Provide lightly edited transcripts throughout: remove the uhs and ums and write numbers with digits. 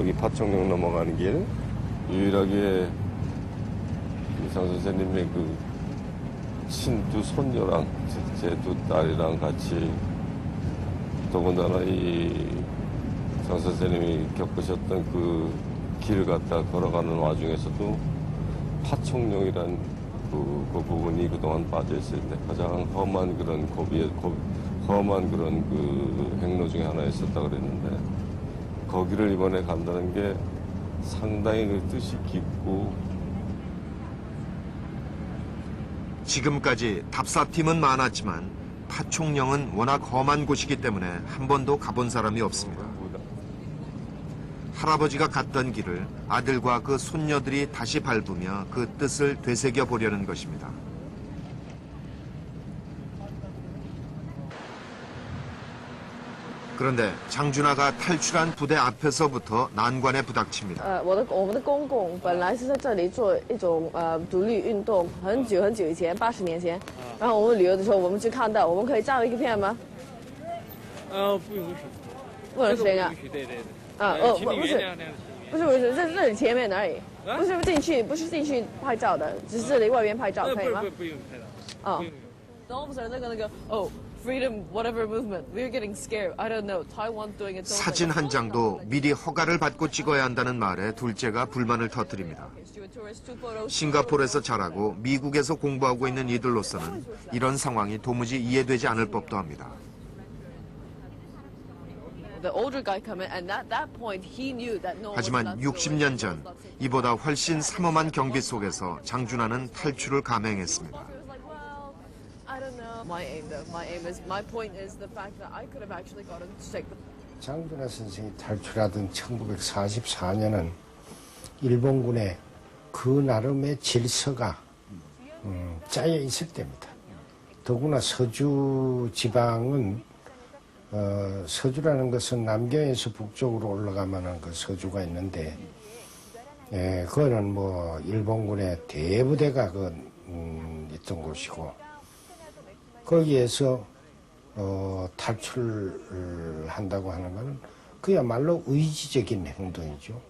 여기 파총령 넘어가는 길 유일하게 장 선생님의 그 친두 손녀랑 제 두 딸이랑 같이 더군다나 이 장 선생님이 겪으셨던 그 길 갖다 걸어가는 와중에서도 파총령이란 그 부분이 그동안 빠져있을 때 가장 험한 그런 험한 그런 그 행로 중에 하나였었다 그랬는데 거기를 이번에 간다는 게 상당히 그 뜻이 깊고 지금까지 답사팀은 많았지만 파총령은 워낙 험한 곳이기 때문에 한 번도 가본 사람이 없습니다. 할아버지가 갔던 길을 아들과 그 손녀들이 다시 밟으며 그 뜻을 되새겨 보려는 것입니다. 그런데 장준하가 탈출한 부대 앞에서부터 난관에 부닥칩니다. 我们的公公本来是在这里做一种独立运动，很久很久以前，80年前。然后我们旅游的时候，我们就看到，我们可以照一个片吗？不允许。不能行啊。不允许，对对对。不是，这里前面而已，不是进去拍照的，只是这里外边拍照，可以吗？不允许拍照。不允许。然后我们那个Freedom whatever movement. We were getting scared. I don't know. Taiwan doing its own 사진 한 장도 미리 허가를 받고 찍어야 한다는 말에 둘째가 불만을 터뜨립니다. 싱가포르에서 자라고 미국에서 공부하고 있는 이들로서는 이런 상황이 도무지 이해되지 않을 법도 합니다. 하지만 60년 전 이보다 훨씬 삼엄한 경비 속에서 장준하는 탈출을 감행했습니다. 장준하 선생이 탈출하던 1944년은 일본군의 그 나름의 질서가 짜여 있을 때입니다. 더구나 서주 지방은 서주라는 것은 남경에서 북쪽으로 올라가면은 그 서주가 있는데, 그거는 뭐 일본군의 대부대가 있던 곳이고. 거기에서 탈출을 한다고 하는 것은 그야말로 의지적인 행동이죠.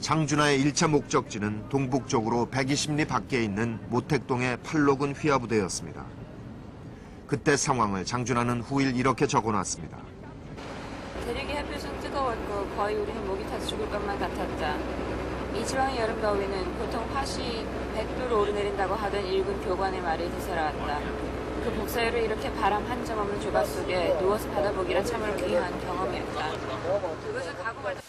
장준하의 1차 목적지는 동북쪽으로 120리 밖에 있는 모택동의 팔로군 휘하부대였습니다. 그때 상황을 장준하는 후일 이렇게 적어놨습니다. 대륙의 햇볕은 뜨거웠고 거의 우리는 목이 타서 죽을 것만 같았다. 이 지방의 여름 더위는 보통 화씨 100도로 오르내린다고 하던 일군 교관의 말이 되살아왔다. 그 복사열을 이렇게 바람 한 점 없는 조각 속에 누워서 받아보기란 참으로 귀한 경험이었다. 그것을 가고 말다.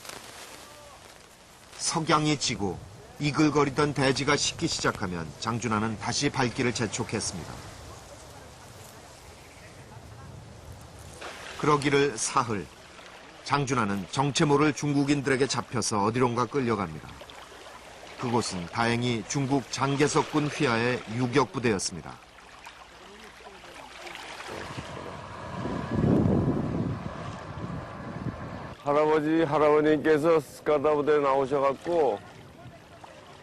석양이 지고 이글거리던 대지가 식기 시작하면 장준하는 다시 발길을 재촉했습니다. 그러기를 사흘, 장준하는 정체 모를 중국인들에게 잡혀서 어디론가 끌려갑니다. 그곳은 다행히 중국 장개석군 휘하의 유격부대였습니다. 할아버님께서 스카다 부대에 나오셔갖고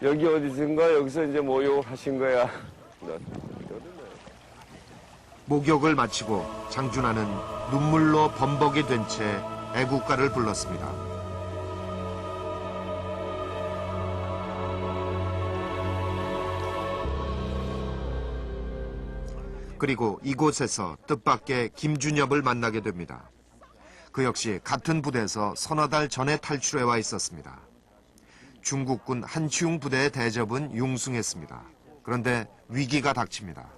여기 어디선가 여기서 이제 모욕을 하신 거야. 목욕을 마치고 장준하는 눈물로 범벅이 된 채 애국가를 불렀습니다. 그리고 이곳에서 뜻밖의 김준엽을 만나게 됩니다. 그 역시 같은 부대에서 서너 달 전에 탈출해 와 있었습니다. 중국군 한치웅 부대의 대접은 융숭했습니다. 그런데 위기가 닥칩니다.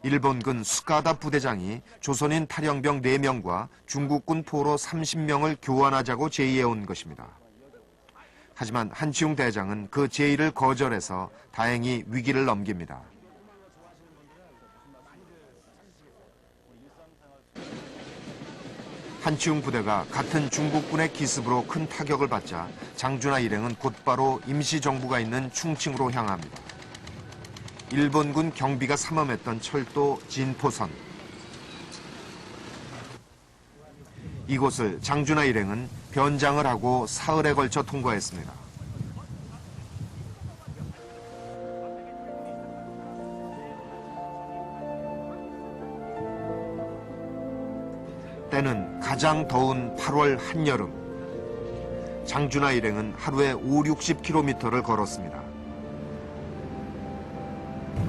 일본군 스카다 부대장이 조선인 탈영병 4명과 중국군 포로 30명을 교환하자고 제의해온 것입니다. 하지만 한치웅 대장은 그 제의를 거절해서 다행히 위기를 넘깁니다. 한치웅 부대가 같은 중국군의 기습으로 큰 타격을 받자 장준하 일행은 곧바로 임시정부가 있는 충칭으로 향합니다. 일본군 경비가 삼엄했던 철도 진포선. 이곳을 장준하 일행은 변장을 하고 사흘에 걸쳐 통과했습니다. 때는 가장 더운 8월 한여름. 장준하 일행은 하루에 50-60km를 걸었습니다.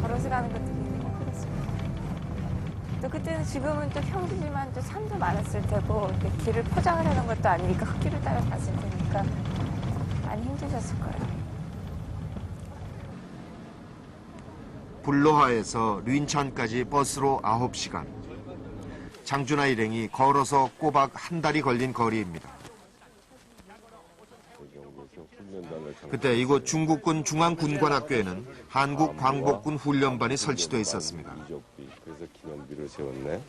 걸어서 가는 것도 굉장히 힘들었습니다. 또 그때는 지금은 또 평지지만 또 산도 많았을 테고 이렇게 길을 포장을 하는 것도 아니니까 흙길을 따라 갔을 테니까 많이 힘드셨을 거예요. 불로하에서 륜천까지 버스로 9시간. 장준하 일행이 걸어서 꼬박 한 달이 걸린 거리입니다. 그때 이곳 중국군 중앙군관학교에는 한국 광복군 훈련반이 설치돼 있었습니다. 그래서 기념비를 세웠네.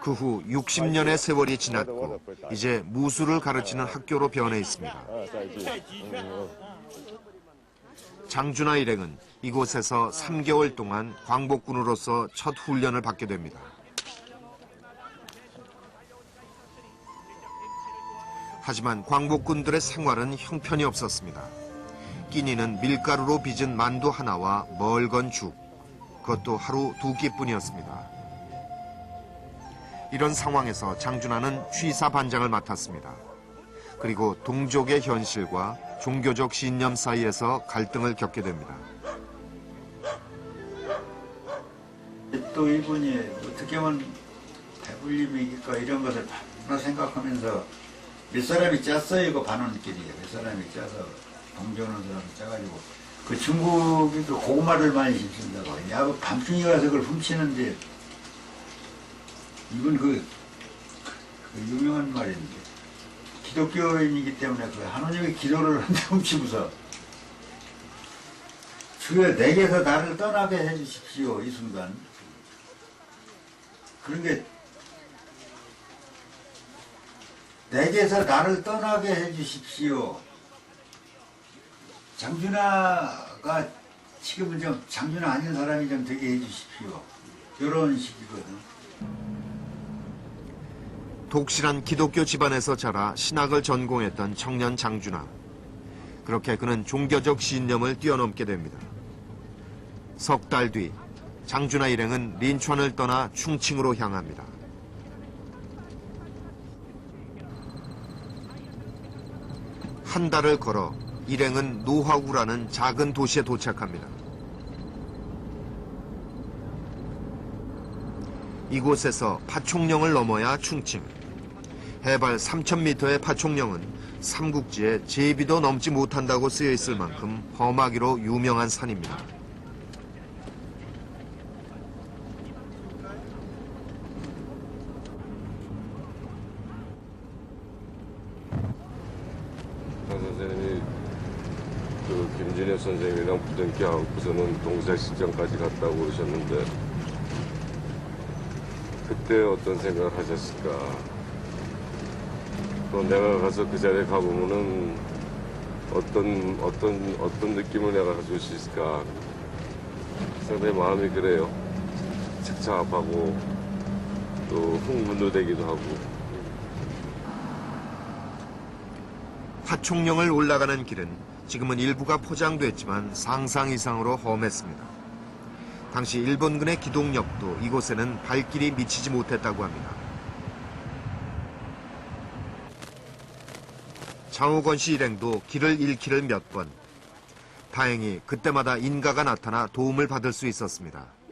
그 후 60년의 세월이 지났고 이제 무술을 가르치는 학교로 변해 있습니다. 장준하 일행은 이곳에서 3개월 동안 광복군으로서 첫 훈련을 받게 됩니다. 하지만 광복군들의 생활은 형편이 없었습니다. 끼니는 밀가루로 빚은 만두 하나와 멀건 죽, 그것도 하루 2끼뿐이었습니다. 이런 상황에서 장준하는 취사 반장을 맡았습니다. 그리고 동족의 현실과 종교적 신념 사이에서 갈등을 겪게 됩니다. 또 이분이 어떻게 하면 배불림이니까 이런 것을 다 생각하면서 몇 사람이 짰어요. 이거 반원끼리 몇 사람이 짜서 동정하는 사람이 짜가지고 그 중국이 그 고구마를 많이 심는다고 야구 밤중에 가서 그걸 훔치는데 이건 그 유명한 말인데 기독교인이기 때문에 그 하느님의 기도를 한데 훔치면서 주여 내게서 나를 떠나게 해주십시오. 이 순간 그런 게 내게서 나를 떠나게 해주십시오. 장준하가 지금은 좀 장준하 아닌 사람이 좀 되게 해주십시오. 이런 식이거든. 독실한 기독교 집안에서 자라 신학을 전공했던 청년 장준하. 그렇게 그는 종교적 신념을 뛰어넘게 됩니다. 석 달 뒤 장준하 일행은 린천을 떠나 충칭으로 향합니다. 한 달을 걸어 일행은 노하구라는 작은 도시에 도착합니다. 이곳에서 파총령을 넘어야 충칭. 해발 3,000m의 파총령은 삼국지에 제비도 넘지 못한다고 쓰여 있을 만큼 험하기로 유명한 산입니다. 강 선생님이 그 김진엽 선생님이랑 부둥켜 안고서는 동사시장까지 갔다고 그러셨는데 그때 어떤 생각을 하셨을까? 또 내가 가서 그 자리에 가보면은 어떤 느낌을 내가 가질 수 있을까? 상당히 마음이 그래요. 착잡하고 또 흥분도 되기도 하고. 파총령을 올라가는 길은 지금은 일부가 포장됐지만 상상 이상으로 험했습니다. 당시 일본군의 기동력도 이곳에는 발길이 미치지 못했다고 합니다. 장호건 씨 일행도 길을 잃기를 몇 번. 다행히 그때마다 인가가 나타나 도움을 받을 수 있었습니다.